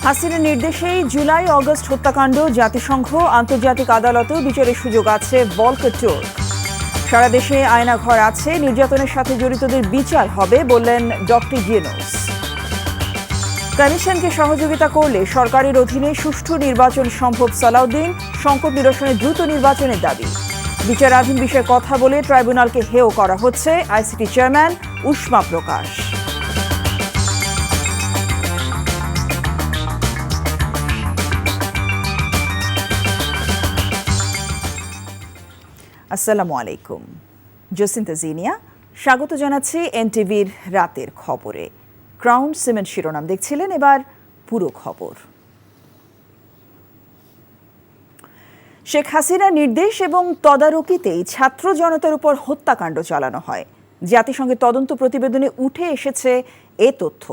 হাসিনার নির্দেশেই জুলাই অগস্ট হত্যাকাণ্ড জাতিসংঘ আন্তর্জাতিক আদালতেও বিচারের সুযোগ আছে ভলকার তুর্ক। সারা দেশে আয়নাঘর আছে, নির্যাতনের সাথে জড়িতদের বিচার হবে বললেন ডক্টর ইউনূস। কমিশনকে সহযোগিতা করলে সরকারের অধীনে সুষ্ঠু নির্বাচন সম্ভব সালাউদ্দিন, সংকট নিরসনে দ্রুত নির্বাচনের দাবি। বিচারাধীন বিষয়ে কথা বলে ট্রাইব্যুনালকে হেয় করা হচ্ছে আইসিটি চেয়ারম্যান উষ্মা প্রকাশ। আসসালামু আলাইকুম, জসিন্তা জিনিয়া স্বাগত জানাচ্ছি এনটিভির রাতের খবরে। ক্রাউন সিমেন্ট শিরোনাম দেখছিলেন, এবার পুরো খবর। শেখ হাসিনার নির্দেশ এবং তদারকিতেই ছাত্র জনতার উপর হত্যাকাণ্ড চালানো হয়। জাতিসংঘের তদন্ত প্রতিবেদনে উঠে এসেছে এ তথ্য।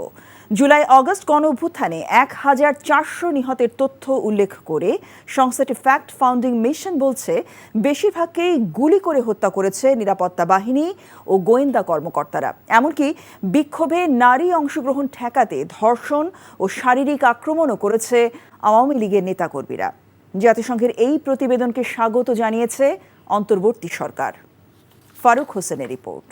জুলাই অগস্ট গণঅভ্যুত্থানে ১,৪০০ নিহতের তথ্য উল্লেখ করে সংস্থাটি ফ্যাক্ট ফাউন্ডিং মিশন বলছে, বেশিরভাগকেই গুলি করে হত্যা করেছে নিরাপত্তা বাহিনী ও গোয়েন্দা কর্মকর্তারা। এমনকি বিক্ষোভে নারী অংশগ্রহণ ঠেকাতে ধর্ষণ ও শারীরিক আক্রমণও করেছে আওয়ামী লীগের নেতাকর্মীরা। জাতিসংঘের এই প্রতিবেদনকে স্বাগত জানিয়েছে অন্তর্বর্তী সরকার। ফারুক হোসেনের রিপোর্ট।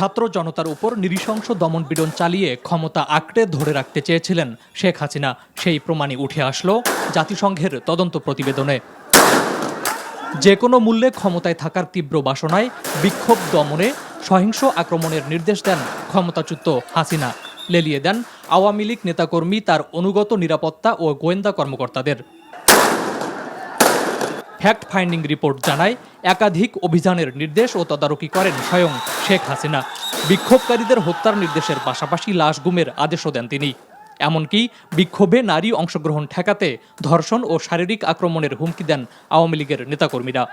ছাত্র জনতার উপর নৃশংস দমনপীড়ন চালিয়ে ক্ষমতা আঁকড়ে ধরে রাখতে চেয়েছিলেন শেখ হাসিনা। সেই প্রমাণই উঠে আসলো জাতিসংঘের তদন্ত প্রতিবেদনে। যে কোনো মূল্যে ক্ষমতায় থাকার তীব্র বাসনায় বিক্ষোভ দমনে সহিংস আক্রমণের নির্দেশ দেন ক্ষমতাচ্যুত হাসিনা। লেলিয়ে দেন আওয়ামী লীগ নেতাকর্মী, তার অনুগত নিরাপত্তা ও গোয়েন্দা কর্মকর্তাদের। ফ্যাক্ট ফাইন্ডিং রিপোর্ট জানায়, একাধিক অভিযানের নির্দেশ ও তদারকি করেন স্বয়ং শেখ হাসিনা। বিক্ষোভকারীদের হত্যার নির্দেশের পাশাপাশি লাশ গুমের আদেশও দেন তিনি। এমনকি বিক্ষোভে নারী অংশগ্রহণ ঠেকাতে ধর্ষণ ও শারীরিক আক্রমণের হুমকি দেন আওয়ামী লীগের নেতাকর্মীরা।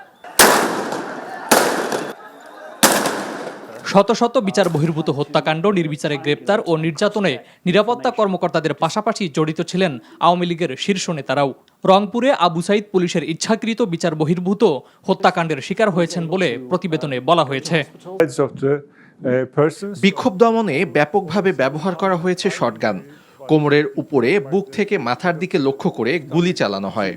শত শত বিচার বহির্ভূত হত্যাকাণ্ড, নির্বিচারে গ্রেপ্তার ও নির্যাতনে নিরাপত্তা কর্মকর্তাদের পাশাপাশি জড়িত ছিলেন আওয়ামী লীগের শীর্ষ নেতারাও। রংপুরে আবু সাইদ পুলিশের ইচ্ছাকৃত বিচার বহির্ভূত হত্যাকাণ্ডের শিকার হয়েছেন বলে প্রতিবেদনে বলা হয়েছে। বিক্ষোভ দমনে ব্যাপকভাবে ব্যবহার করা হয়েছে শটগান। কোমরের উপরে বুক থেকে মাথার দিকে লক্ষ্য করে গুলি চালানো হয়।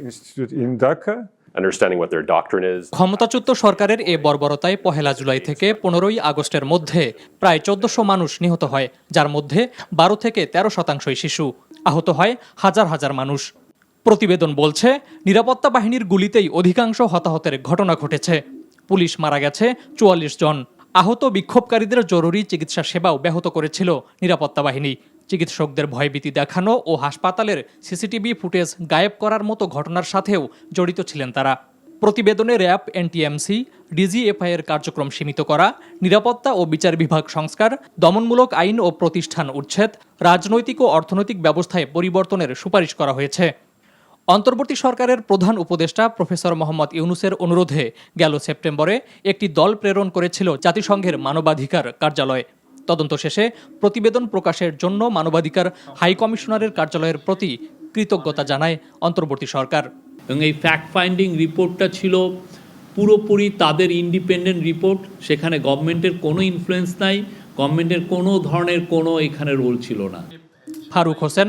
ক্ষমতাচ্যুত সরকারের এ বর্বরতায় ১ জুলাই থেকে ১৫ আগস্টের মধ্যে প্রায় ১৪০০ মানুষ নিহত হয়, যার মধ্যে ১২ থেকে ১৩% শিশু। আহত হয় হাজার হাজার মানুষ। প্রতিবেদন বলছে, নিরাপত্তা বাহিনীর গুলিতেই অধিকাংশ হতাহতের ঘটনা ঘটেছে। পুলিশ মারা গেছে ৪৪ জন। আহত বিক্ষোভকারীদের জরুরি চিকিৎসা সেবাও ব্যাহত করেছিল নিরাপত্তা বাহিনী। চিকিৎসকদের ভয়ভীতি দেখানো ও হাসপাতালের সিসিটিভি ফুটেজ গায়েব করার মতো ঘটনার সাথেও জড়িত ছিলেন তারা। প্রতিবেদনে র্যাব, এনটিএমসি, ডিজিএফআই এর কার্যক্রম সীমিত করা, নিরাপত্তা ও বিচার বিভাগ সংস্কার, দমনমূলক আইন ও প্রতিষ্ঠান উচ্ছেদ, রাজনৈতিক ও অর্থনৈতিক ব্যবস্থায় পরিবর্তনের সুপারিশ করা হয়েছে। অন্তর্বর্তী সরকারের প্রধান উপদেষ্টা প্রফেসর মোহাম্মদ ইউনূসের অনুরোধে গেল সেপ্টেম্বরে একটি দল প্রেরণ করেছিল জাতিসংঘের মানবাধিকার কার্যালয়। তদন্ত শেষে প্রতিবেদন প্রকাশের জন্য মানবাধিকার হাই কমিশনারের কার্যালয়ের প্রতি কৃতজ্ঞতা জানায় অন্তর্বর্তী সরকার। এবং এই ফ্যাক্ট ফাইন্ডিং রিপোর্টটা ছিল পুরোপুরি তাদের ইন্ডিপেন্ডেন্ট রিপোর্ট। সেখানে গভর্নমেন্টের কোনো ইনফ্লুয়েন্স নাই, গভর্নমেন্টের কোনো ধরনের কোনো এখানে রোল ছিল না। Faruk Hossain,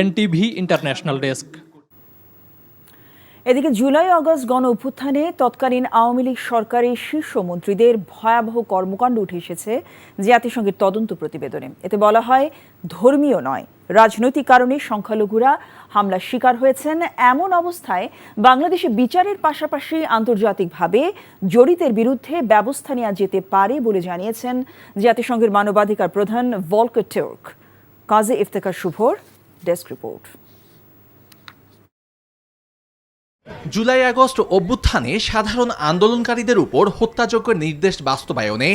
NTV international desk. এদিকে জুলাই অগস্ট গণ অভ্যুত্থানে তৎকালীন আওয়ামী লীগ সরকারের শীর্ষ মন্ত্রীদের ভয়াবহ কর্মকাণ্ড উঠে এসেছে জাতিসংঘের তদন্ত প্রতিবেদনে। এতে বলা হয়, ধর্মীয় নয়, রাজনৈতিক কারণে সংখ্যালঘুরা হামলার শিকার হয়েছেন। এমন অবস্থায় বাংলাদেশে বিচারের পাশাপাশি আন্তর্জাতিকভাবে জড়িতের বিরুদ্ধে ব্যবস্থা নেওয়া যেতে পারে বলে জানিয়েছেন জাতিসংঘের মানবাধিকার প্রধান ভলকার তুর্ক। কাজী ইফতেখার শুভর ডেস্ক রিপোর্ট। জুলাই আগস্ট অভ্যুত্থানে সাধারণ আন্দোলনকারীদের উপর হত্যাযজ্ঞের নির্দেশ বাস্তবায়নে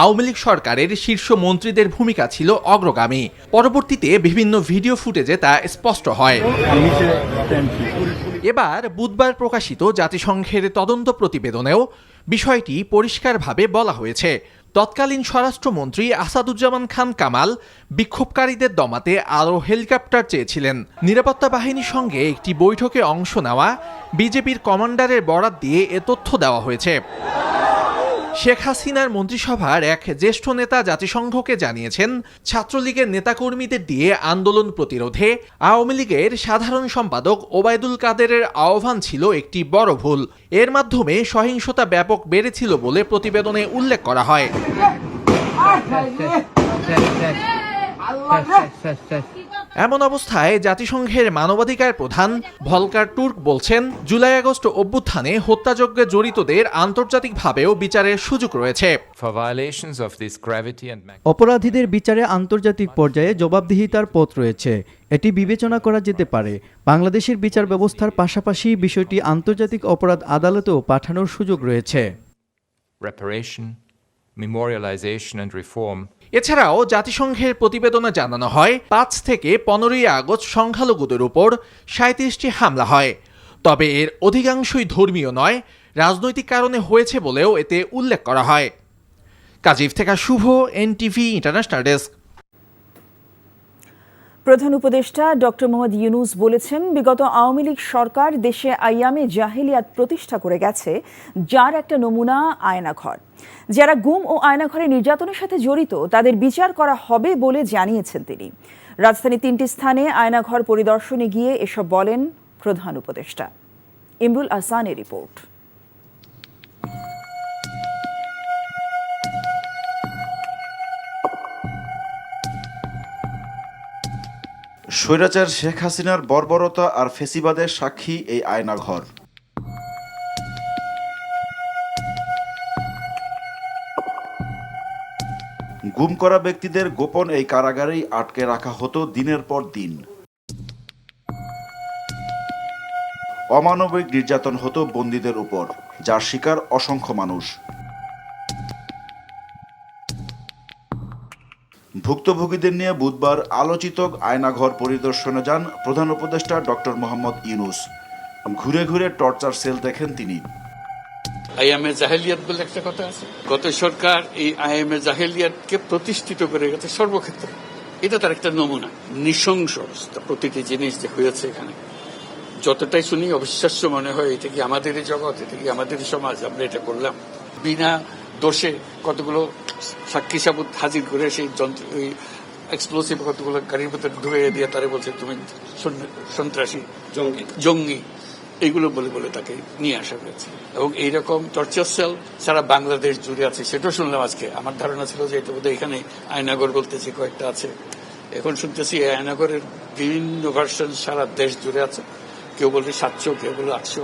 আওয়ামী লীগ সরকারের শীর্ষ মন্ত্রীদের ভূমিকা ছিল অগ্রগামী। পরবর্তীতে বিভিন্ন ভিডিও ফুটেজে তা স্পষ্ট হয়। এবার বুধবার প্রকাশিত জাতিসংঘের তদন্ত প্রতিবেদনেও বিষয়টি পরিষ্কারভাবে বলা হয়েছে। তৎকালীন স্বরাষ্ট্রমন্ত্রী আসাদুজ্জামান খান কামাল বিক্ষোভকারীদের দমাতে আরও হেলিকপ্টার চেয়েছিলেন। নিরাপত্তা বাহিনীর সঙ্গে একটি বৈঠকে অংশ নেওয়া বিজেপির কমান্ডারের বরাত দিয়ে এ তথ্য দেওয়া হয়েছে। শেখ হাসিনার মন্ত্রিসভার এক জ্যেষ্ঠ নেতা জাতিসংঘকে জানিয়েছেন, ছাত্রলীগের নেতাকর্মীদের দিয়ে আন্দোলন প্রতিরোধে আওয়ামী লীগের সাধারণ সম্পাদক ওবায়দুল কাদেরের আহ্বান ছিল একটি বড় ভুল। এর মাধ্যমে সহিংসতা ব্যাপক বেড়েছিল বলে প্রতিবেদনে উল্লেখ করা হয়। এমন অবস্থায় জাতিসংঘের মানবাধিকার প্রধান ভলকার টুর্ক বলছেন, জুলাই আগস্ট অভ্যুত্থানে হত্যাযজ্ঞে জড়িতদের আন্তর্জাতিকভাবেও বিচারের সুযোগ রয়েছে। অপরাধীদের বিচারে আন্তর্জাতিক পর্যায়ে জবাবদিহিতার পথ রয়েছে, এটি বিবেচনা করা যেতে পারে। বাংলাদেশের বিচার ব্যবস্থার পাশাপাশি বিষয়টি আন্তর্জাতিক অপরাধ আদালতেও পাঠানোর সুযোগ রয়েছে। এছাড়াও জাতিসংঘের প্রতিবেদনে জানানো হয়, 5 থেকে 15ই আগস্ট সংখ্যালঘুদের উপর 37টি হামলা হয়। তবে এর অধিকাংশই ধর্মীয় নয়, রাজনৈতিক কারণে হয়েছে বলেও এতে উল্লেখ করা হয়। কাজিফ থেকে শুভ, এনটিভি ইন্টারন্যাশনাল ডেস্ক। প্রধান উপদেষ্টা ডক্টর মোহাম্মদ ইউনূস বলেছেন, বিগত আওয়ামী লীগ সরকার দেশে আইয়ামে জাহিলিয়াত প্রতিষ্ঠা করে গেছে, যার একটা নমুনা আয়নাঘর। যারা গুম ও আয়নাঘরে নির্যাতনের সাথে জড়িত তাদের বিচার করা হবে বলে জানিয়েছেন তিনি। রাজধানীর 3টি স্থানে আয়নাঘর পরিদর্শনে গিয়ে এসব বলেন প্রধান উপদেষ্টা। ইমরুল আহসানের রিপোর্ট। স্বৈরাচার শেখ হাসিনার বর্বরতা আর ফেসিবাদের সাক্ষী এই আয়নাঘর। গুম করা ব্যক্তিদের গোপন এই কারাগারেই আটকে রাখা হতো দিনের পর দিন। অমানবিক নির্যাতন হতো বন্দীদের উপর, যার শিকার অসংখ্য মানুষ। ভুক্তভোগীদের নিয়ে বুধবার আলোচিত আয়নাঘর পরিদর্শনে যান প্রধান উপদেষ্টা ডক্টর মোহাম্মদ ইউনূস। ঘুরে ঘুরে টর্চার সেল দেখেন তিনি। আইএমএ জাহেলিয়াত বলে একটা কথা আছে, গত সরকার এই আইএমএ জাহেলিয়াতকে প্রতিষ্ঠিত করে গেছে সর্বক্ষেত্রে। এটা তার একটা নমুনা। নৃশংস অবস্থা, প্রতিটি জিনিস যে হয়েছে এখানে, যতটাই শুনি অবিশ্বাস্য মনে হয়। এটা কি আমাদেরই জগৎ, এটা কি আমাদেরই সমাজ, আমরা এটা করলাম? বিনা দোষে কতগুলো সাক্ষী সাবুত হাজির করে সেই যন্ত্র, ওই এক্সপ্লোসিভ কতগুলো গাড়ির ভিতরে ঢুকে দিয়ে তারা বলছে তুমি সন্ত্রাসী, জঙ্গি, এইগুলো বলে বলে তাকে নিয়ে আসা হয়েছে। এবং এইরকম টর্চার সেল সারা বাংলাদেশ জুড়ে আছে, সেটাও শুনলাম আজকে। আমার ধারণা ছিল যে এটা বোধহয় এখানে আয়নাগর বলতেছে কয়েকটা আছে, এখন শুনতেছি এই আয়নাগরের বিভিন্ন ভার্সন সারা দেশ জুড়ে আছে। কেউ বলছে 700, কেউ বলে 800।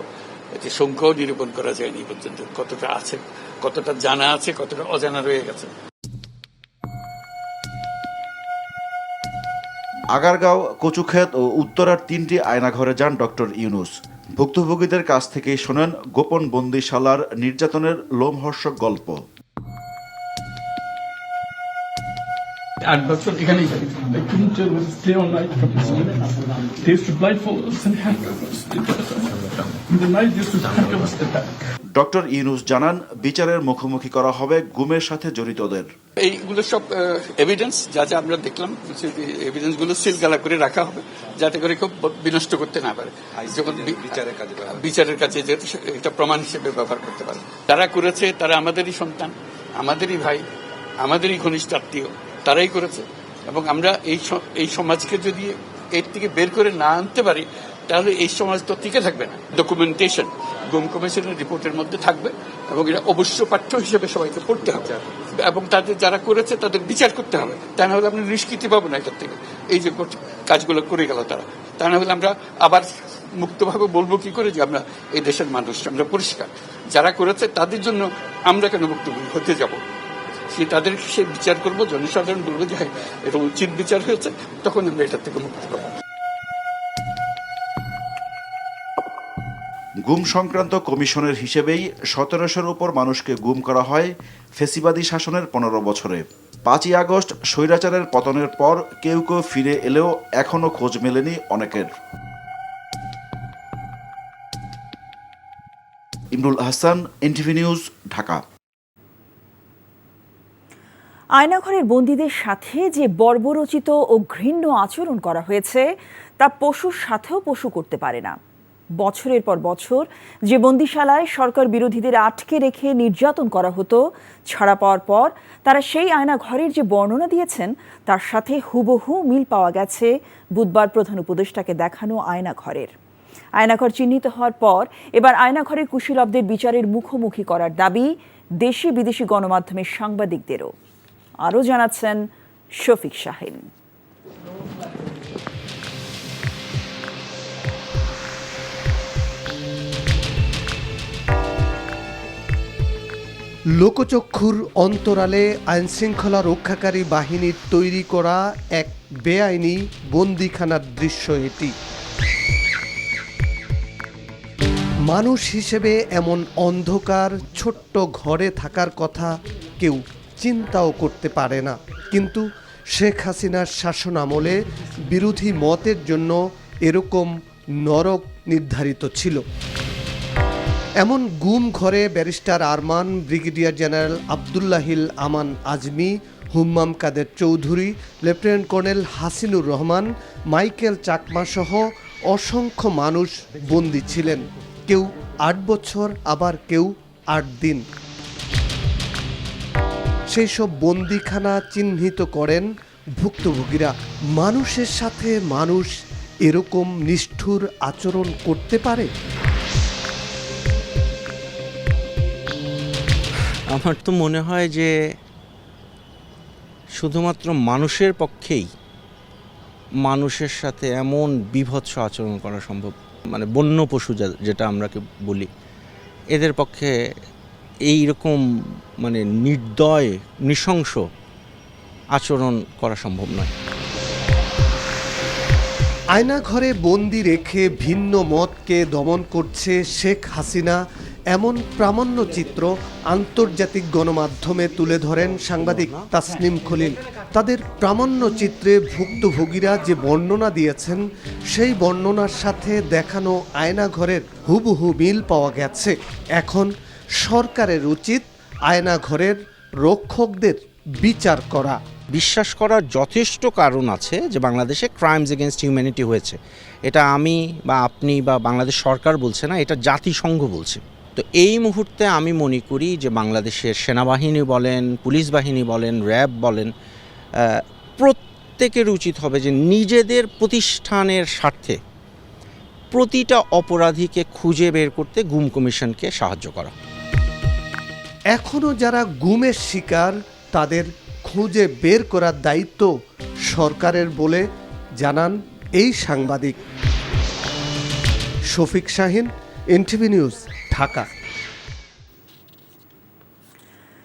এতে সংখ্যাও নিরূপণ করা যায়নি পর্যন্ত, কতটা আছে, কতটা জানা আছে, কতটা অজানা রয়ে গেছে। আগারগাঁও, কচুক্ষেত ও উত্তরার 3টি আয়নাঘরে যান ডক্টর ইউনূস। ভুক্তভোগীদের কাছ থেকেই শোনেন গোপন বন্দিশালার নির্যাতনের লোমহর্ষক গল্প। 8 বছর এখানেই থাকি। They couldn't stay all night. They used to blindfold us and handcuff us. In the night they used to handcuff us to back. Doctor Yunus জানান, বিচারের মুখোমুখি করা হবে গুমের সাথে জড়িতদের। এইগুলো সব এভিডেন্স, যা যা আমরা দেখলাম, এভিডেন্স গুলো সিলগালা করে রাখা হবে, যাতে করে কেউ বিনষ্ট করতে না পারে, যখন বিচারের কাছে যেহেতু এটা প্রমাণ হিসেবে ব্যবহার করতে পারে। তারা করেছে, তারা আমাদেরই সন্তান, আমাদেরই ভাই, আমাদেরই ঘনিষ্ঠ আত্মীয়, তারাই করেছে। এবং আমরা এই সমাজকে যদি এর থেকে বের করে না আনতে পারি, তাহলে এই সমাজ তো টিকে থাকবে না। ডকুমেন্টেশন গুম কমিশনের রিপোর্টের মধ্যে থাকবে এবং এটা অবশ্য পাঠ্য হিসেবে সবাইকে পড়তে হবে এবং তাদের যারা করেছে তাদের বিচার করতে হবে। তা না হলে আমরা নিষ্কৃতি পাবো না এটার থেকে, এই যে কাজগুলো করে গেল তারা। তা না হলে আমরা আবার মুক্তভাবে বলবো কি করে যে আমরা এই দেশের মানুষ, আমরা পরিষ্কার। যারা করেছে তাদের জন্য আমরা কেন মুক্ত হতে যাব? তাদের সে বিচার করবো, জনসাধারণ বলবো যে হ্যাঁ এটা উচিত বিচার হয়েছে, তখন আমরা এটার থেকে মুক্তি পাবো। গুম সংক্রান্ত কমিশনের হিসেবেই 1700-এর উপর মানুষকে গুম করা হয় ফেসিবাদী শাসনের 15 বছরে। 5ই আগস্ট স্বৈরাচারের পতনের পর কেউ কেউ ফিরে এলেও এখনো খোঁজ মেলেনি অনেকের। Imrul Ahsan, NTV news, Dhaka. আয়নাঘরের বন্দীদের সাথে যে বর্বরচিত ও ঘৃণ্য আচরণ করা হয়েছে তা পশুর সাথেও পশু করতে পারে না। বছরের পর বছর যে বন্দিশালায় সরকার বিরোধীদের আটকে রেখে নির্যাতন করা হতো, ছাড়া পাওয়ার পর তারা সেই আয়না ঘরের যে বর্ণনা দিয়েছেন তার সাথে হুবহু মিল পাওয়া গেছে বুধবার প্রধান উপদেষ্টাকে দেখানো আয়না ঘরের। আয়নাঘর চিহ্নিত হওয়ার পর এবার আয়নাঘরের কুশীলবদের বিচারের মুখোমুখি করার দাবি দেশি বিদেশি গণমাধ্যমের সাংবাদিকদেরও। আরও জানাচ্ছেন শফিক শাহিন। লোকচক্ষুর অন্তরালে আইনশৃঙ্খলা রক্ষাকারী বাহিনীর তৈরি করা এক বেআইনি বন্দিখানার দৃশ্য এটি। মানুষ হিসেবে এমন অন্ধকার ছোট্ট ঘরে থাকার কথা কেউ চিন্তাও করতে পারে না, কিন্তু শেখ হাসিনার শাসনামলে বিরোধী মতের জন্য এরকম নরক নির্ধারিত ছিল। এমন গুম ঘরে barrister Arman, brigadier general Abdullahil Aman Azmi, Hummam Quader Chowdhury, lieutenant colonel Hasinur Rahman, Michael Chakma সহ অসংখ্য মানুষ বন্দী ছিলেন, কেউ ৮ বছর, আবার কেউ ৮ দিন। সেই সব বন্দিখানা চিহ্নিত করেন ভুক্তভোগীরা। মানুষের সাথে মানুষ এরকম নিষ্ঠুর আচরণ করতে পারে? আমার তো মনে হয় যে শুধুমাত্র মানুষের পক্ষেই মানুষের সাথে এমন বীভৎস আচরণ করা সম্ভব, মানে বন্য পশু যেটা আমরা বলি, এদের পক্ষে এই রকম মানে নির্দয় নৃশংস আচরণ করা সম্ভব নয়। আয়নাঘরে বন্দি রেখে ভিন্ন মতকে দমন করছে শেখ হাসিনা, এমন প্রামাণ্য চিত্র আন্তর্জাতিক গণমাধ্যমে তুলে ধরেন সাংবাদিক তাসনিম খলিল। তাদের প্রামাণ্য চিত্রে ভুক্তভোগীরা যে বর্ণনা দিয়েছেন সেই বর্ণনার সাথে দেখানো আয়নাঘরের হুবহু মিল পাওয়া গেছে। এখন সরকারের উচিত আয়নাঘরের রক্ষকদের বিচার করা। বিশ্বাস করার যথেষ্ট কারণ আছে যে বাংলাদেশে ক্রাইমস এগেনস্ট হিউম্যানিটি হয়েছে। এটা আমি বা আপনি বা বাংলাদেশ সরকার বলছে না, এটা জাতিসংঘ বলছে। তো এই মুহূর্তে আমি মনে করি যে বাংলাদেশের সেনাবাহিনী বলেন, পুলিশ বাহিনী বলেন, র্যাব বলেন, প্রত্যেকের উচিত হবে যে নিজেদের প্রতিষ্ঠানের স্বার্থে প্রতিটা অপরাধীকে খুঁজে বের করতে গুম কমিশনকে সাহায্য করা। এখনও যারা গুমের শিকার তাদের খুঁজে বের করার দায়িত্ব সরকারের বলে জানান এই সাংবাদিক। Shafiq Shahin, NTV news, Dhaka.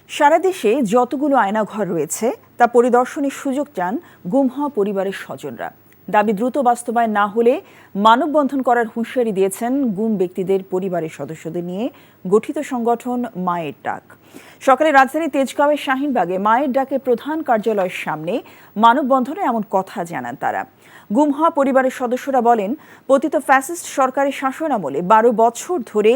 সারা দেশে যতগুলো আয়নাঘর রয়েছে তা পরিদর্শনের সুযোগ চান গুম হওয়া পরিবারের স্বজনরা। দাবি দ্রুত বাস্তবায়ন না হলে মানববন্ধন করার হুঁশিয়ারি দিয়েছেন গুম ব্যক্তিদের পরিবারের সদস্যদের নিয়ে গঠিত সংগঠন মায়ের ডাক। সকালে রাজধানীর তেজগাঁওয়ের শাহিনবাগে মায়ের ডাকের প্রধান কার্যালয়ের সামনে মানববন্ধনে এমন কথা জানান তারা। গুম হওয়া পরিবারের সদস্যরা বলেন, পতিত ফ্যাসিস্ট সরকারের শাসনামলে ১২ বছর ধরে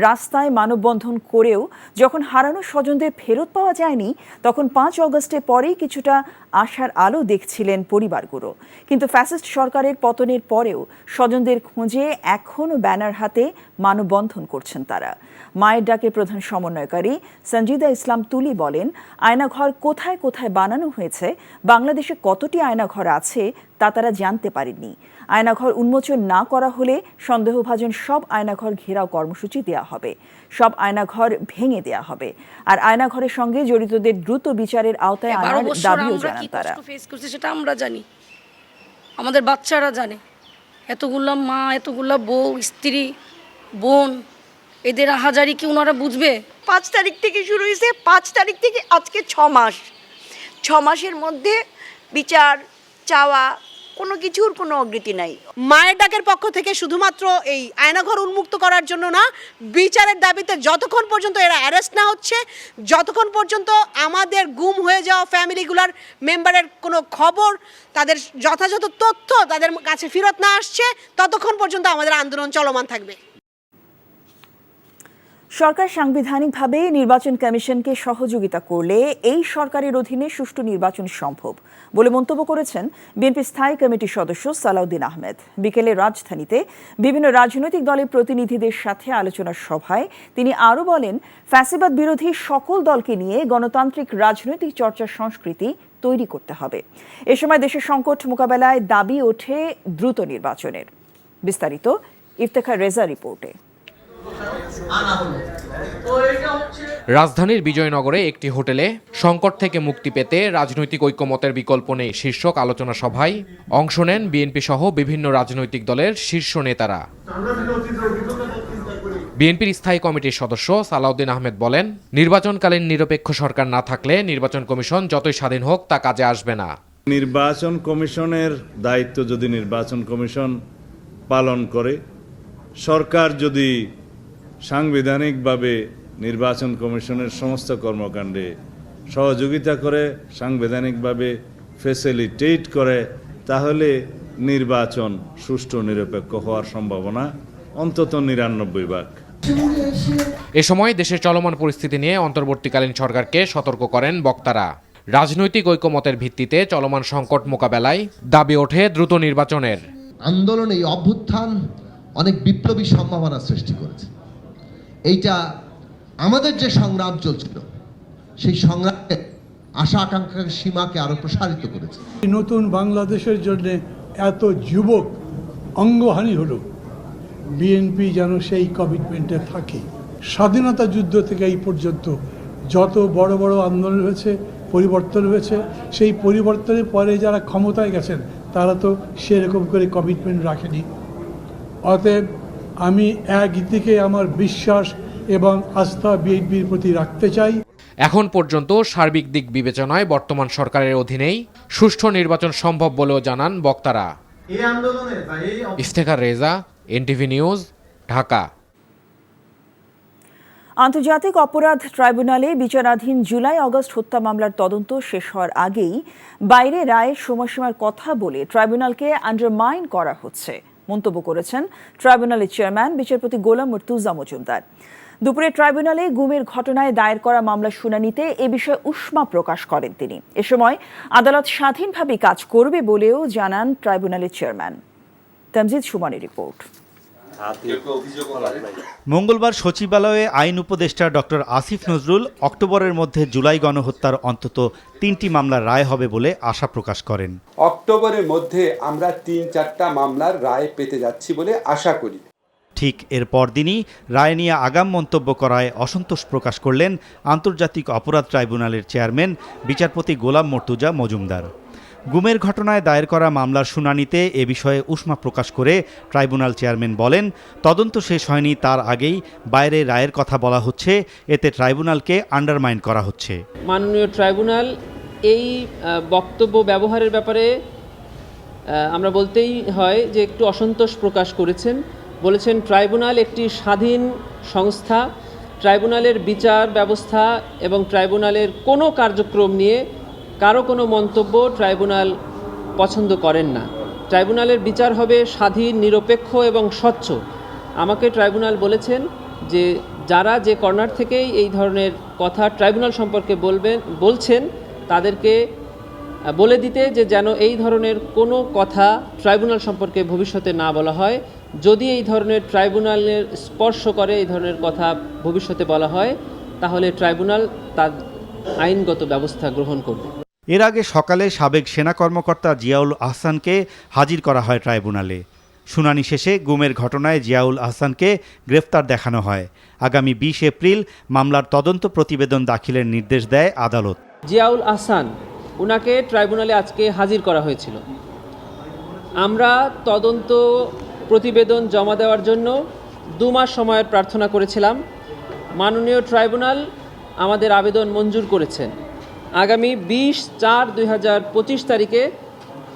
রাস্তায় মানববন্ধন করেও যখন হারানো স্বজনদের ফেরত পাওয়া যায়নি, তখন ৫ অগস্টের পরেই কিছুটা আশার আলো দেখছিলেন পরিবারগুলো। কিন্তু ফ্যাসিস্ট সরকারের পতনের পরেও স্বজনদের খোঁজে এখনও ব্যানার হাতে মানববন্ধন করছেন তারা। মায়ের ডাকের প্রধান সমন্বয়কারী সঞ্জিদা ইসলাম তুলি বলেন, আয়নাঘর কোথায় কোথায় বানানো হয়েছে, বাংলাদেশে কতটি আয়নাঘর আছে তা তারা জানতে পারেননি। আয়নাঘর উন্মোচন না করা হলে সন্দেহভাজন সব আয়নাঘর ঘেরাও কর্মসূচি দেওয়া হবে, সব আয়নাঘর ভেঙে দেওয়া হবে, আর আয়নাঘরের সঙ্গে জড়িতদের দ্রুত বিচারের আওতায় আনার দাবিও জানান তারা। সেটা আমরা জানি, আমাদের বাচ্চারা জানে। এতগুলা মা, এতগুলা বউ, স্ত্রী, বোন, এদের আহাজারি কি ওনারা বুঝবে? ৫ তারিখ থেকে শুরু হয়েছে, ৫ তারিখ থেকে আজকে ৬ মাস। ৬ মাসের মধ্যে বিচার চাওয়া কোনো কিছুর কোনো অগ্রগতি নাই। মায়ের ডাকের পক্ষ থেকে শুধুমাত্র এই আয়নাঘর উন্মুক্ত করার জন্য না, বিচারের দাবিতে যতক্ষণ পর্যন্ত এরা অ্যারেস্ট না হচ্ছে, যতক্ষণ পর্যন্ত আমাদের গুম হয়ে যাওয়া ফ্যামিলিগুলার মেম্বারের কোনো খবর, তাদের যথাযথ তথ্য তাদের কাছে ফেরত না আসছে, ততক্ষণ পর্যন্ত আমাদের আন্দোলন চলমান থাকবে। সরকার সাংবিধানিকভাবে নির্বাচন কমিশনকে সহযোগিতা করলে এই সরকারের অধীনে সুষ্ঠু নির্বাচন সম্ভব বলে মন্তব্য করেছেন বিএনপি স্থায়ী কমিটির সদস্য সালাউদ্দিন আহমেদ। বিকেলে রাজধানীতে বিভিন্ন রাজনৈতিক দলের প্রতিনিধিদের সাথে আলোচনার সভায় তিনি আরও বলেন, ফ্যাসিবাদ বিরোধী সকল দলকে নিয়ে গণতান্ত্রিক রাজনৈতিক চর্চার সংস্কৃতি তৈরি করতে হবে। এ সময় দেশের সংকট মোকাবেলায় দাবি ওঠে দ্রুত নির্বাচনের। বিস্তারিত ইফতেখার রেজা রিপোর্টে। রাজধানীর বিজয়নগরে একটি হোটেলে সংকট থেকে মুক্তি পেতে রাজনৈতিক ঐক্যমতের বিকল্প নেই শীর্ষক আলোচনা সভায় অংশ নেন বিএনপি সহ বিভিন্ন রাজনৈতিক দলের শীর্ষ নেতারা। বিএনপির স্থায়ী কমিটির সদস্য সালাউদ্দিন আহমেদ বলেন, নির্বাচনকালীন নিরপেক্ষ সরকার না থাকলে নির্বাচন কমিশন যতই স্বাধীন হোক তা কাজে আসবে না। নির্বাচন কমিশনের দায়িত্ব যদি নির্বাচন কমিশন পালন করে, সরকার যদি সাংবিধানিকভাবে নির্বাচন কমিশনের সমস্ত কর্মকাণ্ডে সহযোগিতা করে, সাংবিধানিকভাবে ফ্যাসিলিটেট করে, তাহলে নির্বাচন সুষ্ঠু নিরপেক্ষ হওয়ার সম্ভাবনা অন্তত ৯৯ ভাগ। এ সময় দেশের চলমান পরিস্থিতি নিয়ে অন্তর্বর্তীকালীন সরকারকে সতর্ক করেন বক্তারা। রাজনৈতিক ঐক্যমতের ভিত্তিতে চলমান সংকট মোকাবেলায় দাবি ওঠে দ্রুত নির্বাচনের। আন্দোলন, এই অভ্যুত্থান অনেক বিপ্লবী সম্ভাবনা সৃষ্টি করেছে। এইটা আমাদের যে সংগ্রাম চলছিল, সেই সংগ্রামের আশা আকাঙ্ক্ষার সীমাকে আরো প্রসারিত করেছে। নতুন বাংলাদেশের জন্য এত যুবক অঙ্গহানি হলো, বিএনপি যেন সেই কমিটমেন্টে থাকে। স্বাধীনতা যুদ্ধ থেকে এই পর্যন্ত যত বড় বড় আন্দোলন হয়েছে, পরিবর্তন হয়েছে, সেই পরিবর্তনের পরে যারা ক্ষমতায় গেছেন তারা তো সেরকম করে কমিটমেন্ট রাখেনি। অতএব আমি একদিকে আমার বিশ্বাস এবং আস্থা বিএনপির প্রতি রাখতে চাই। এখন পর্যন্ত সার্বিক দিক বিবেচনায় বর্তমান সরকারের অধীনেই সুষ্ঠু নির্বাচন সম্ভব বলেও জানান বক্তারা। Iftekhar Reza, NTV news, Dhaka. আন্তর্জাতিক অপরাধ ট্রাইব্যুনালে বিচারাধীন জুলাই-আগস্ট হত্যা মামলার তদন্ত শেষ হওয়ার আগেই বাইরে রায়ের সময়সীমার কথা বলে ট্রাইব্যুনালকে আন্ডারমাইন করা হচ্ছে মন্তব্য করেছেন ট্রাইব্যুনালের চেয়ারম্যান বিচারপতি গোলাম মুর্তুজা মজুমদার। দুপুরে ট্রাইব্যুনালে গুমের ঘটনায় দায়ের করা মামলার শুনানিতে এ বিষয়ে উষ্মা প্রকাশ করেন তিনি। এ সময় আদালত স্বাধীনভাবে কাজ করবে বলেও জানান ট্রাইব্যুনালের চেয়ারম্যান। তামজিদ সুমনের রিপোর্ট। মঙ্গলবার সচিবালয়ে আইন উপদেষ্টা ডক্টর আসিফ নজরুল অক্টোবরের মধ্যে জুলাই গণহত্যার অন্তত ৩টি মামলার রায় হবে বলে আশা প্রকাশ করেন। অক্টোবরের মধ্যে আমরা ৩-৪টা মামলার রায় পেতে যাচ্ছি বলে আশা করি। ঠিক এর পরদিনই রায় নিয়ে আগাম মন্তব্য করায় অসন্তোষ প্রকাশ করলেন আন্তর্জাতিক অপরাধ ট্রাইব্যুনালের চেয়ারম্যান বিচারপতি গোলাম মুর্তুজা মজুমদার। গুমের ঘটনায় দায়ের করা মামলার শুনানিতে এ বিষয়ে উষ্মা প্রকাশ করে ট্রাইব্যুনাল চেয়ারম্যান বলেন, তদন্ত শেষ হয়নি তার আগেই বাইরে রায়ের কথা বলা হচ্ছে, এতে ট্রাইব্যুনালকে আন্ডারমাইন করা হচ্ছে। মাননীয় ট্রাইব্যুনাল এই বক্তব্য ব্যবহারের ব্যাপারে আমরা বলতেই হয় যে একটু অসন্তোষ প্রকাশ করেছেন। বলেছেন ট্রাইব্যুনাল একটি স্বাধীন সংস্থা, ট্রাইব্যুনালের বিচার ব্যবস্থা এবং ট্রাইব্যুনালের কোনো কার্যক্রম নিয়ে কারো কোনো মন্তব্য ট্রাইব্যুনাল পছন্দ করেন না। ট্রাইব্যুনালের বিচার হবে স্বাধীন, নিরপেক্ষ এবং স্বচ্ছ। আমাকে ট্রাইব্যুনাল বলেছেন যে যারা যে কর্নার থেকেই এই ধরনের কথা ট্রাইব্যুনাল সম্পর্কে বলছেন তাদেরকে বলে দিতে যে যেন এই ধরনের কোনো কথা ট্রাইব্যুনাল সম্পর্কে ভবিষ্যতে না বলা হয়। যদি এই ধরনের ট্রাইব্যুনালের স্পর্শ করে এই ধরনের কথা ভবিষ্যতে বলা হয়, তাহলে ট্রাইব্যুনাল তার আইনগত ব্যবস্থা গ্রহণ করবে। এর আগে সকালে সাবেক সেনা কর্মকর্তা জিয়াউল আহসানকে হাজির করা হয় ট্রাইব্যুনালে। শুনানি শেষে গুমের ঘটনায় জিয়াউল আহসানকে গ্রেফতার দেখানো হয়। আগামী ২০ এপ্রিল মামলার তদন্ত প্রতিবেদন দাখিলের নির্দেশ দেয় আদালত। জিয়াউল আহসান উনাকে ট্রাইব্যুনালে আজকে হাজির করা হয়েছিল। আমরা তদন্ত প্রতিবেদন জমা দেওয়ার জন্য ২ মাস সময়ের প্রার্থনা করেছিলাম। মাননীয় ট্রাইব্যুনাল আমাদের আবেদন মঞ্জুর করেছেন। আগামী ২০/৪/২০২৫ তারিখে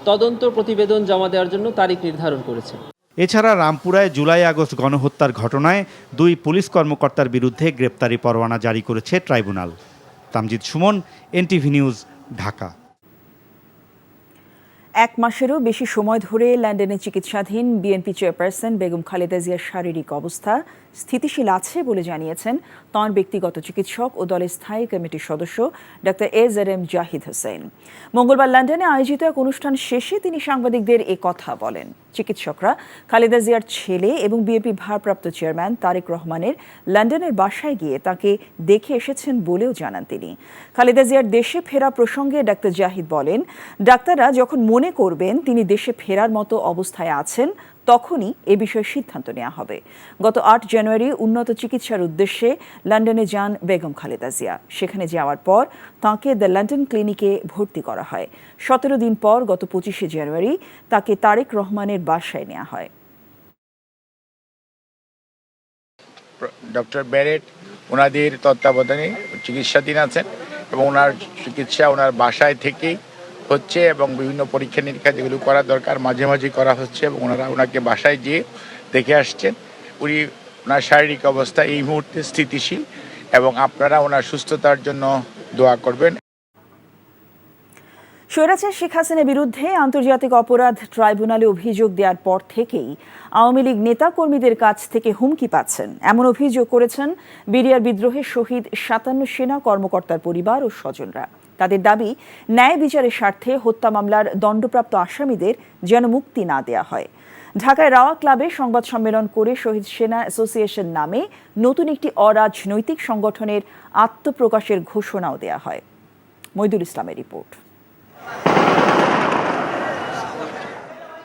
তদন্ত প্রতিবেদন জমা দেওয়ার জন্য তারিখ নির্ধারণ করেছেন। এছাড়া রামপুরায় জুলাই-আগস্ট গণহত্যার ঘটনায় ২ পুলিশ কর্মকর্তার বিরুদ্ধে গ্রেপ্তারি পরোয়ানা জারি করেছে tribunal. Tamjid Suman, NTV news, Dhaka. এক মাসেরও বেশি সময় ধরে লন্ডনে চিকিৎসাধীন বিএনপি চেয়ারপারসন বেগম খালেদা জিয়ার শারীরিক অবস্থা স্থিতিশীল আছে বলে জানিয়েছেন তাঁর ব্যক্তিগত চিকিৎসক ও দলের স্থায়ী কমিটির সদস্য ডক্টর AZM জাহিদ হোসেন। মঙ্গলবার লন্ডনে আয়োজিত এক অনুষ্ঠান শেষে তিনি সাংবাদিকদের এ কথা বলেন। চিকিৎসকরা খালেদা জিয়ার ছেলে এবং বিএনপি ভারপ্রাপ্ত চেয়ারম্যান তারেক রহমানের লন্ডনের বাসায় গিয়ে তাকে দেখে এসেছেন বলেও জানান তিনি। খালেদা জিয়ার দেশে ফেরা প্রসঙ্গে ডক্টর জাহিদ বলেন, ডাক্তাররা যখন মনে করবেন তিনি দেশে ফেরার মতো অবস্থায় আছেন তখনই এ বিষয়ে সিদ্ধান্ত নেওয়া হবে। গত 8 জানুয়ারি উন্নত চিকিৎসার উদ্দেশ্যে লন্ডনে যান বেগম খালেদা জিয়া। সেখানে যাওয়ার পর তাঁকে দ্য লন্ডন ক্লিনিকে ভর্তি করা হয়। 17 দিন পর গত 25 জানুয়ারি তাকে তারেক রহমানের বাসায় নেওয়া হয়। ডক্টর ব্যারেট ওনাদের তত্ত্বাবধানে চিকিৎসাধীন আছেন এবং ওনার চিকিৎসা ওনার বাসায় থেকেই হচ্ছে এবং বিভিন্ন পরীক্ষা নিরীক্ষা যেগুলো করা দরকার মাঝে মাঝে করা হচ্ছে এবং ওনাকে বাসায় গিয়ে দেখে আসছেন। ওনার শারীরিক অবস্থা এই মুহূর্তে স্থিতিশীল এবং আপনারা ওনার সুস্থতার জন্য দোয়া করবেন। স্বৈরাচার শেখ হাসিনার বিরুদ্ধে আন্তর্জাতিক অপরাধ ট্রাইব্যুনালে অভিযোগ দেওয়ার পর থেকেই আওয়ামী লীগ নেতাকর্মীদের কাছ থেকে হুমকি পাচ্ছেন এমন অভিযোগ করেছেন বিডিআর বিদ্রোহে শহীদ 57 সেনা কর্মকর্তার পরিবার ও স্বজনরা। তাদের দাবি, ন্যায় বিচারের স্বার্থে হত্যা মামলার দণ্ডপ্রাপ্ত আসামিদের যেন মুক্তি না দেয়া হয়। ঢাকায় রাওয়া ক্লাবে সংবাদ সম্মেলন করে শহীদ সেনা অ্যাসোসিয়েশন নামে নতুন একটি অরাজনৈতিক সংগঠনের আত্মপ্রকাশের ঘোষণাও দেয়া হয়। মইদুল ইসলামের রিপোর্ট।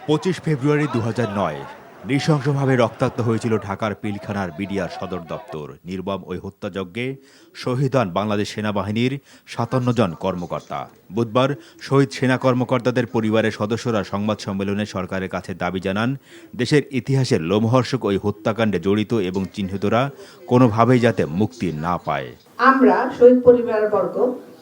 25 ফেব্রুয়ারি 2009 নৃশংসভাবে রক্তাক্ত হয়েছিল ঢাকার পিলখানার বিডিআর সদর দপ্তর। নির্মম ওই হত্যাযজ্ঞে শহীদ হন বাংলাদেশ সেনাবাহিনীর 57 জন কর্মকর্তা। বুধবার শহীদ সেনা কর্মকর্তাদের পরিবারের সদস্যরা সংবাদ সম্মেলনে সরকারের কাছে দাবি জানান, দেশের ইতিহাসের লোমহর্ষক ওই হত্যাকাণ্ডে জড়িত এবং চিহ্নিতরা কোনোভাবেই যাতে মুক্তি না পায়। আমরা শহীদ পরিবারবর্গ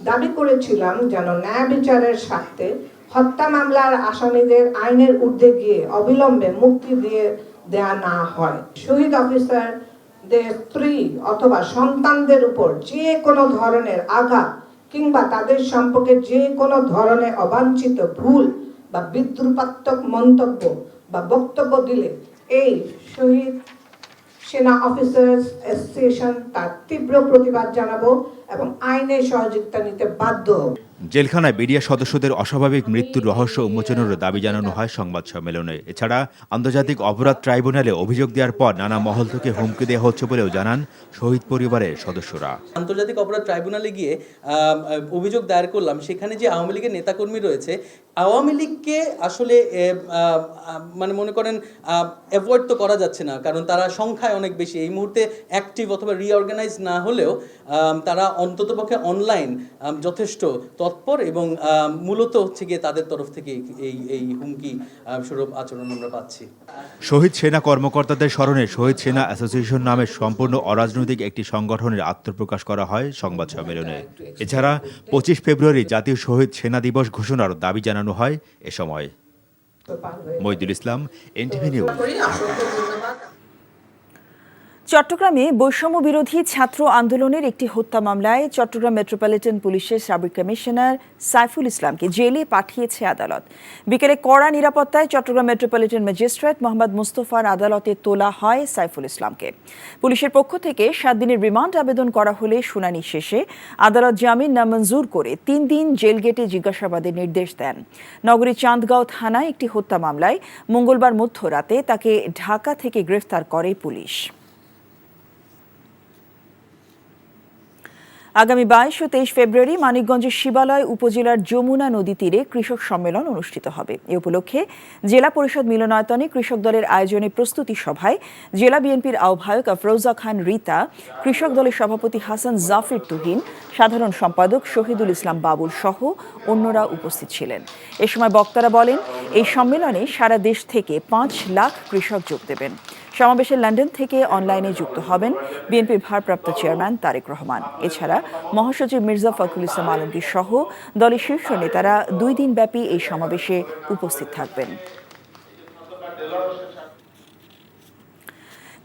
দাবি করেছিলাম যেন ন্যায় বিচারের স্বার্থে হত্যা মামলার আসামিদের আইনের ঊর্ধ্বে গিয়ে অবিলম্বে মুক্তি দিয়ে দেয়া না হয়। শহীদ অফিসারদের স্ত্রী অথবা সন্তানদের উপর যে কোনো ধরনের আঘাত কিংবা তাদের সম্পর্কে যে কোনো ধরনের অবাঞ্ছিত ভুল বা বিদ্রুপাত্মক মন্তব্য বা বক্তব্য দিলে এই শহীদ সেনা অফিসার্স অ্যাসোসিয়েশন তার তীব্র প্রতিবাদ জানাবো এবং আইনের সহযোগিতা নিতে বাধ্য হব। জেলখানায় বিডিআর সদস্যদের অস্বাভাবিক মৃত্যুর রহস্য উন্মোচনেরও দাবি জানানো হয় সংবাদ সম্মেলনে। এছাড়া আন্তর্জাতিক অপরাধ ট্রাইব্যুনালে অভিযোগ দেওয়ার পর নানা মহল থেকে হুমকি দেওয়া হচ্ছে বলেও জানান শহীদ পরিবারের সদস্যরা। আন্তর্জাতিক অপরাধ ট্রাইব্যুনালে গিয়ে অভিযোগ দায়ের করলাম, সেখানে যে আওয়ামী লীগের নেতাকর্মী রয়েছে, আওয়ামী লীগকে আসলে মানে মনে করেন অ্যাভয়েড তো করা যাচ্ছে না, কারণ তারা সংখ্যায় অনেক বেশি। এই মুহূর্তে অ্যাক্টিভ অথবা রিঅর্গানাইজ না হলেও তারা অন্ততপক্ষে অনলাইন যথেষ্ট তৎপর এবং মূলত হচ্ছে গিয়ে তাদের তরফ থেকে এই হুমকি স্বরূপ আচরণ আমরা পাচ্ছি। শহীদ সেনা কর্মকর্তাদের স্মরণে শহীদ সেনা অ্যাসোসিয়েশন নামে সম্পূর্ণ অরাজনৈতিক একটি সংগঠনের আত্মপ্রকাশ করা হয় সংবাদ সম্মেলনে। এছাড়া 25 ফেব্রুয়ারি জাতীয় শহীদ সেনা দিবস ঘোষণার দাবি জানানো হয় এ সময়। মইদুল ইসলাম, এনটিভি নিউজ। চট্টগ্রামে বৈষম্য বিরোধী ছাত্র আন্দোলনের একটি হত্যা মামলায় চট্টগ্রাম মেট্রোপলিটন পুলিশের সাবেক কমিশনার সাইফুল ইসলামকে জেলে পাঠিয়েছে আদালত। বিকেলে কড়া নিরাপত্তায় চট্টগ্রাম মেট্রোপলিটন ম্যাজিস্ট্রেট মোহাম্মদ মুস্তফার আদালতে তোলা হয় সাইফুল ইসলামকে। পুলিশের পক্ষ থেকে 7 দিনের রিমান্ড আবেদন করা হলে শুনানি শেষে আদালত জামিন নামঞ্জুর করে 3 দিন জেল গেটে জিজ্ঞাসাবাদের নির্দেশ দেন। নগরীর চান্দগাঁও থানায় একটি হত্যা মামলায় মঙ্গলবার মধ্যরাতে তাকে ঢাকা থেকে গ্রেফতার করে পুলিশ। আগামী 22 ও 23 ফেব্রুয়ারি মানিকগঞ্জের শিবালয় উপজেলার যমুনা নদী তীরে কৃষক সম্মেলন অনুষ্ঠিত হবে। এ উপলক্ষে জেলা পরিষদ মিলনায়তনে কৃষক দলের আয়োজনে প্রস্তুতি সভায় জেলা বিএনপির আহ্বায়ক আফরোজা খান রিতা, কৃষক দলের সভাপতি হাসান জাফির তুহিন, সাধারণ সম্পাদক শহীদুল ইসলাম বাবুল সহ অন্যরা উপস্থিত ছিলেন। এ সময় বক্তারা বলেন, এই সম্মেলনে সারা দেশ থেকে 5 লাখ কৃষক যোগ দেবেন। সমাবেশে লন্ডন থেকে অনলাইনে যুক্ত হবেন বিএনপির ভারপ্রাপ্ত চেয়ারম্যান তারেক রহমান। এছাড়া মহাসচিব মির্জা ফখরুল ইসলাম আলমগীর সহ দলের শীর্ষ নেতারা 2 দিনব্যাপী এই সমাবেশে উপস্থিত থাকবেন।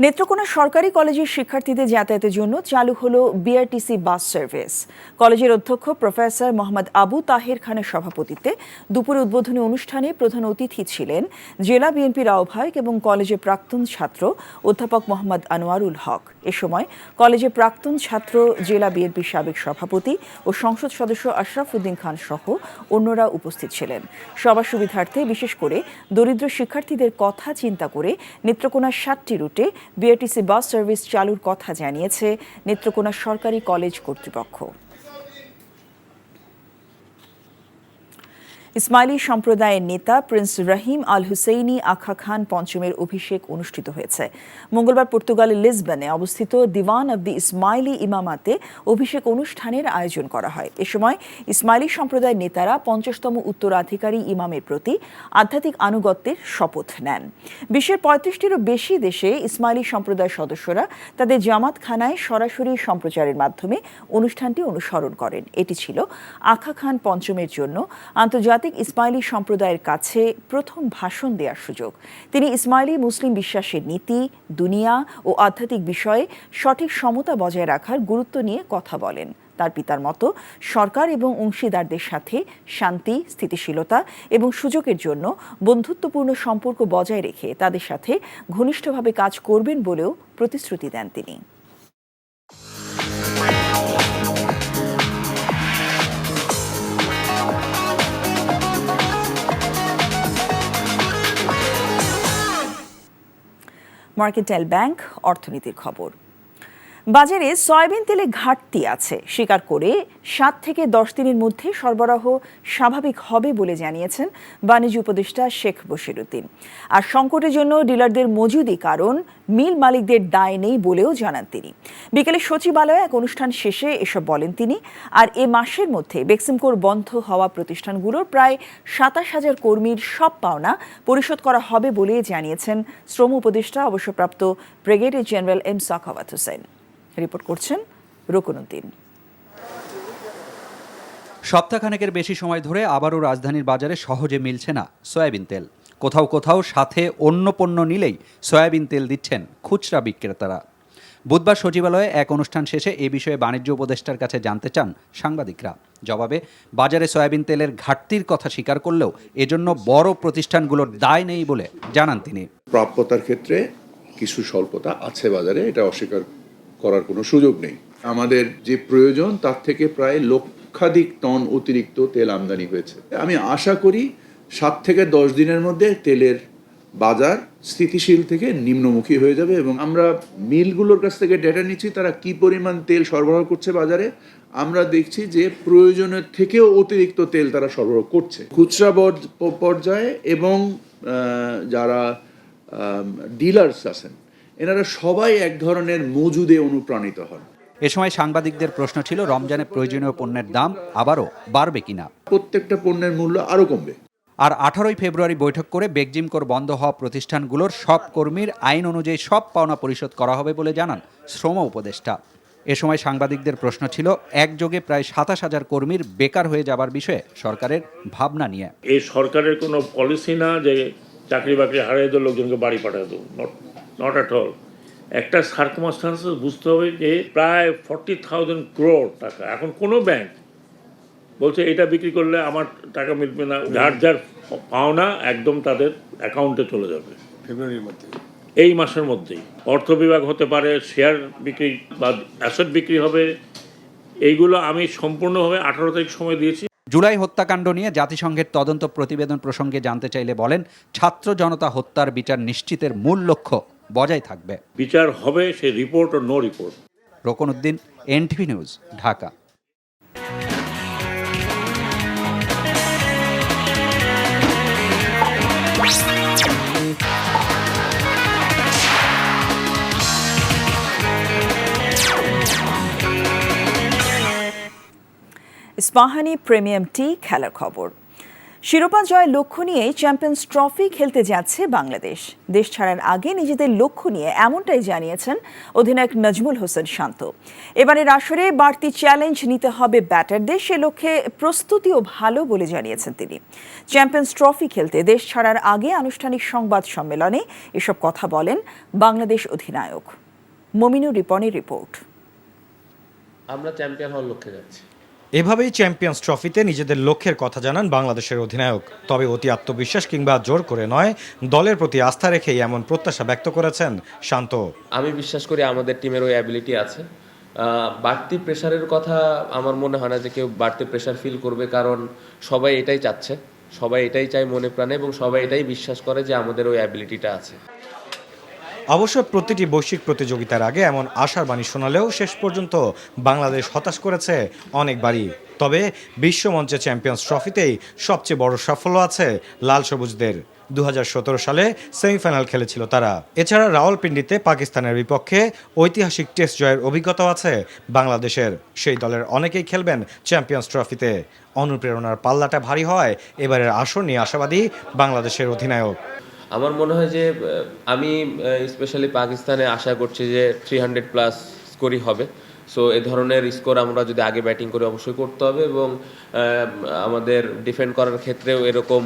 নেত্রকোনা সরকারি কলেজের শিক্ষার্থীদের যাতায়াতের জন্য চালু হলো বিআরটিসি বাস সার্ভিস। কলেজের অধ্যক্ষ প্রফেসর মোহাম্মদ আবু তাহের খানের সভাপতিত্বে দুপুরে উদ্বোধনী অনুষ্ঠানে প্রধান অতিথি ছিলেন জেলা বিএনপির আহ্বায়ক এবং কলেজের প্রাক্তন ছাত্র অধ্যাপক মোহাম্মদ আনোয়ারুল হক। এ সময় কলেজের প্রাক্তন ছাত্র, জেলা বিএনপির সাবেক সভাপতি ও সংসদ সদস্য আশরাফ উদ্দিন খান সহ অন্যরা উপস্থিত ছিলেন। সবার সুবিধার্থে বিশেষ করে দরিদ্র শিক্ষার্থীদের কথা চিন্তা করে নেত্রকোনার 7টি রুটে বিআরটিসি বাস সার্ভিস চালুর কথা জানিয়েছে নেত্রকোনা সরকারি কলেজ কর্তৃপক্ষ। ইসমাইলি সম্প্রদায়ের নেতা প্রিন্স রহিম আল হুসেইনি আখা খান পঞ্চমের অভিষেক অনুষ্ঠিত হয়েছে। মঙ্গলবার পর্তুগালের লিসবনে অবস্থিত দিওয়ান অব দি ইসমাইলি ইমামাতে অভিষেক অনুষ্ঠানের আয়োজন করা হয়। এ সময় ইসমাইলি সম্প্রদায়ের নেতারা 50তম উত্তরাধিকারী ইমামের প্রতি আধ্যাত্মিক আনুগত্যের শপথ নেন। বিশ্বের 35টিরও বেশি দেশে ইসমাইলি সম্প্রদায়ের সদস্যরা তাদের জামাতখানায় সরাসরি সম্প্রচারের মাধ্যমে অনুষ্ঠানটি অনুসরণ করেন। এটি ছিল আখা খান পঞ্চমের জন্য আন্তর্জাতিক ইসমাইলি সম্প্রদায়ের কাছে প্রথম ভাষণ দেওয়ার সুযোগ। তিনি ইসমাইলি মুসলিম বিশ্বাসের নীতি, দুনিয়া ও আধ্যাত্মিক বিষয়ে সঠিক সমতা বজায় রাখার গুরুত্ব নিয়ে কথা বলেন। তার পিতার মতো সরকার এবং অংশীদারদের সাথে শান্তি, স্থিতিশীলতা এবং সুযোগের জন্য বন্ধুত্বপূর্ণ সম্পর্ক বজায় রেখে তাদের সাথে ঘনিষ্ঠভাবে কাজ করবেন বলেও প্রতিশ্রুতি দেন তিনি। মার্কেন্টাইল ব্যাংক অর্থনীতির খবর। বাজারে সয়াবিন তেলে ঘাটতি আছে স্বীকার করে 7 থেকে 10 দিনের মধ্যে সরবরাহ স্বাভাবিক হবে বলে জানিয়েছেন বাণিজ্য উপদেষ্টা শেখ বশিরউদ্দিন। আর সংকটের জন্য ডিলারদের মজুদি কারণ, মিল মালিকদের দায় নেই বলেও জানান তিনি। বিকেলে সচিবালয়ে এক অনুষ্ঠান শেষে এসব বলেন তিনি। আর এ মাসের মধ্যে বেক্সিমকোর বন্ধ হওয়া প্রতিষ্ঠানগুলোর প্রায় 27,000 কর্মীর সব পাওনা পরিশোধ করা হবে বলে জানিয়েছেন শ্রম উপদেষ্টা অবসরপ্রাপ্ত brigadier general M Sakhawat Hossain. Report করছেন রকুনউদ্দিন। সপ্তাহখানেকের বেশি সময় ধরে আবারও রাজধানীর বাজারে সহজে মিলছে না সয়াবিন তেল। কোথাও কোথাও সাথে অন্য পণ্য নিলেই সয়াবিন তেল দিচ্ছেন খুচরা বিক্রেতারা। বুধবার সচিবালয়ে এক অনুষ্ঠান শেষে এ বিষয়ে বাণিজ্য উপদেষ্টার কাছে জানতে চান সাংবাদিকরা। জবাবে বাজারে সয়াবিন তেলের ঘাটতির কথা স্বীকার করলেও এজন্য বড় প্রতিষ্ঠানগুলোর দায় নেই বলে জানান তিনি। প্রাপ্যতার ক্ষেত্রে কিছু স্বল্পতা আছে বাজারে, এটা অস্বীকার করার কোনো সুযোগ নেই। আমাদের যে প্রয়োজন তার থেকে প্রায় লক্ষাধিক টন অতিরিক্ত তেল আমদানি হয়েছে। আমি আশা করি 7 থেকে 10 দিনের মধ্যে তেলের বাজার স্থিতিশীল থেকে নিম্নমুখী হয়ে যাবে এবং আমরা মিলগুলোর কাছ থেকে ডেটা নিচ্ছি তারা কি পরিমাণ তেল সরবরাহ করছে বাজারে। আমরা দেখছি যে প্রয়োজনের থেকেও অতিরিক্ত তেল তারা সরবরাহ করছে খুচরা পর্যায়ে এবং যারা ডিলার্স আছেন এনারা সবাই এক ধরনের মজুদে অনুপ্রাণিত হন। এ সময় সাংবাদিকদের প্রশ্ন ছিল রমজানে প্রয়োজনীয় পণ্যের দাম আবারও বাড়বে কিনা। প্রত্যেকটা পণ্যের মূল্য আরও কমবে। আর 18 ফেব্রুয়ারি বৈঠক করে বেক্সিমকোর বন্ধ হওয়া প্রতিষ্ঠানগুলোর সব কর্মীর আইন অনুযায়ী সব পাওনা পরিশোধ করা হবে বলে জানান শ্রম উপদেষ্টা। এ সময় সাংবাদিকদের প্রশ্ন ছিল একযোগে প্রায় 27,000 কর্মীর বেকার হয়ে যাবার বিষয়ে সরকারের ভাবনা নিয়ে। এই সরকারের কোনো পলিসি না যে চাকরি বাকরি হারিয়ে দেওয়া লোকজনকে বাড়ি পাঠাতে, নট অ্যাট অল। একটা সার্কমস্টান্সেস বুঝতে হবে যে প্রায় 40,000 crore টাকা এখন কোনো ব্যাংক বলছে এটা বিক্রি করলে আমার টাকা মিলবে না, যার যার পাওনা একদম তাদের অ্যাকাউন্টে চলে যাবে ফেব্রুয়ারির মধ্যে, এই মাসের মধ্যেই। অর্থ বিভাগ হতে পারে, শেয়ার বিক্রি বা অ্যাসেট বিক্রি হবে, এইগুলো আমি সম্পূর্ণভাবে 18 তারিখ সময় দিয়েছি। জুলাই হত্যাকাণ্ড নিয়ে জাতিসংঘের তদন্ত প্রতিবেদন প্রসঙ্গে জানতে চাইলে বলেন ছাত্র জনতা হত্যার বিচার নিশ্চিতের মূল লক্ষ্য বজায় থাকবে। বিচার হবে সে রিপোর্ট ও no report. Roknuddin, NTV news, Dhaka. Ispahani premium tea খেলার খবর। শিরোপা জয়ের লক্ষ্য নিয়ে চ্যাম্পিয়ন্স ট্রফি খেলতে যাচ্ছে বাংলাদেশ। দেশ ছাড়ার আগে নিজেদের লক্ষ্য নিয়ে এমনটাই জানিয়েছেন অধিনায়ক নাজমুল হোসেন শান্ত। এবারের আসরে বাড়তি চ্যালেঞ্জ নিতে হবে ব্যাটারদের, সে লক্ষ্যে প্রস্তুতিও ভালো বলে জানিয়েছেন তিনি। চ্যাম্পিয়ন্স ট্রফি খেলতে দেশ ছাড়ার আগে আনুষ্ঠানিক সংবাদ সম্মেলনে এসব কথা বলেন বাংলাদেশ অধিনায়ক। মমিনুর রিপনের রিপোর্ট। আমরা চ্যাম্পিয়ন হওয়ার লক্ষ্যে যাচ্ছি। এভাবেই চ্যাম্পিয়ন্স ট্রফিতে নিজেদের লক্ষ্যের কথা জানান বাংলাদেশের অধিনায়ক। তবে অতি আত্মবিশ্বাস কিংবা জোর করে নয়, দলের প্রতি আস্থা রেখেই এমন প্রত্যাশা ব্যক্ত করেছেন শান্ত। আমি বিশ্বাস করি আমাদের টিমের ওই অ্যাবিলিটি আছে। বাড়তি প্রেশারের কথা আমার মনে হয় না যে কেউ বাড়তি প্রেশার ফিল করবে, কারণ সবাই এটাই চাচ্ছে, সবাই এটাই চায় মনে প্রাণে, এবং সবাই এটাই বিশ্বাস করে যে আমাদের ওই অ্যাবিলিটিটা আছে। অবশ্য প্রতিটি বৈশ্বিক প্রতিযোগিতার আগে এমন আশার বাণী শোনালেও শেষ পর্যন্ত বাংলাদেশ হতাশ করেছে অনেকবারই। তবে বিশ্বমঞ্চে চ্যাম্পিয়ন্স ট্রফিতেই সবচেয়ে বড় সাফল্য আছে লাল সবুজদের। 2017 সালে সেমিফাইনাল খেলেছিল তারা। এছাড়া রাওয়ালপিন্ডিতে পাকিস্তানের বিপক্ষে ঐতিহাসিক টেস্ট জয়ের অভিজ্ঞতাও আছে বাংলাদেশের। সেই দলের অনেকেই খেলবেন চ্যাম্পিয়ন্স ট্রফিতে। অনুপ্রেরণার পাল্লাটা ভারী হয় এবারের আসর নিয়ে আশাবাদী বাংলাদেশের অধিনায়ক। আমার মনে হয় যে আমি স্পেশালি পাকিস্তানে আশা করছি যে 300+ স্কোরই হবে। সো এই ধরনের স্কোর আমরা যদি আগে ব্যাটিং করে অবশ্যই করতে হবে, এবং আমাদের ডিফেন্ড করার ক্ষেত্রেও এরকম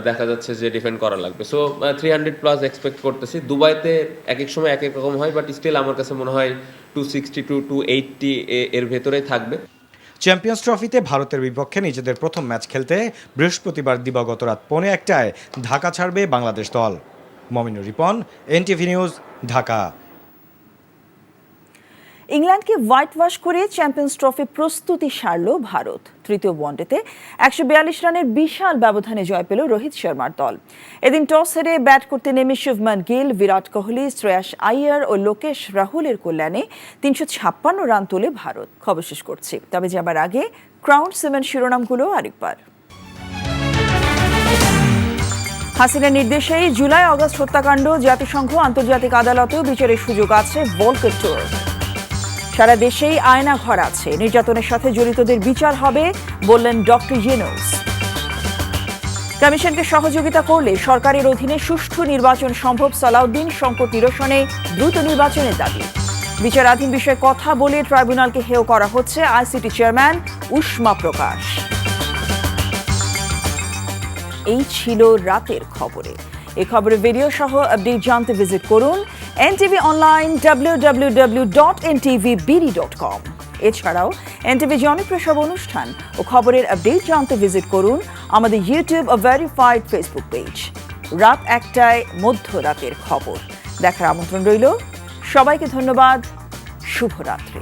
দেখা যাচ্ছে যে ডিফেন্ড করা লাগবে। সো 300+ এক্সপেক্ট করতেছি। দুবাইতে এক এক সময় এক এক রকম হয়, বাট স্টিল আমার কাছে মনে হয় 260 to 280 এর ভেতরেই থাকবে। চ্যাম্পিয়ন্স ট্রফিতে ভারতের বিপক্ষে নিজেদের প্রথম ম্যাচ খেলতে বৃহস্পতিবার দিবাগত রাত 1:45 ঢাকা ছাড়বে বাংলাদেশ দল। Mominur Ripon, NTV news, Dhaka. ইংল্যান্ডকে হোয়াইট ওয়াশ করে চ্যাম্পিয়ন্স ট্রফি প্রস্তুতি সারল ভারত। তৃতীয় ওয়ানডেতে 142 রানের বিশাল ব্যবধানে জয় পেল রোহিত শর্মার দল। এদিন টস হেরে ব্যাট করতে নেমে শুভমান গিল, বিরাট কোহলি, শ্রেয়াস আইয়ার ও লোকেশ রাহুলের কল্যাণে 356 রান তোলে ভারত। খবর শেষ করছি, তবে যাবার আগে ক্রাউন সিমেন্ট শিরোনামগুলো আরেকবার। হাসিনার নির্দেশেই জুলাই আগস্ট হত্যাকাণ্ড, জাতিসংঘ আন্তর্জাতিক আদালতেও বিচারের সুযোগ আছে ভলকার ট্যুর। সারা দেশেই আয়না ঘর আছে, নির্যাতনের সাথে জড়িতদের বিচার হবে বললেন ডক্টর ইউনূস। কমিশনকে সহযোগিতা করলে সরকারের অধীনে সুষ্ঠু নির্বাচন সম্ভব, সালাউদ্দিন। সংকট নিরসনে দ্রুত নির্বাচনের দাবি। বিচারাধীন বিষয়ে কথা বলে ট্রাইব্যুনালকে হেয় করা হচ্ছে, আইসিটি চেয়ারম্যান উষ্মা প্রকাশ। এই ছিল রাতের খবরে। এই খবরের ভিডিও সহ আপডেট জানতে ভিজিট করুন এনটিভি অনলাইন www.ntvbd.com। এছাড়াও এনটিভি জনপ্রিয় সব অনুষ্ঠান ও খবরের আপডেট জানতে ভিজিট করুন আমাদের ইউটিউব ও ভেরিফাইড ফেসবুক পেজ। রাত 1টায় মধ্যরাতের খবর দেখার আমন্ত্রণ রইল। সবাইকে ধন্যবাদ। শুভরাত্রি।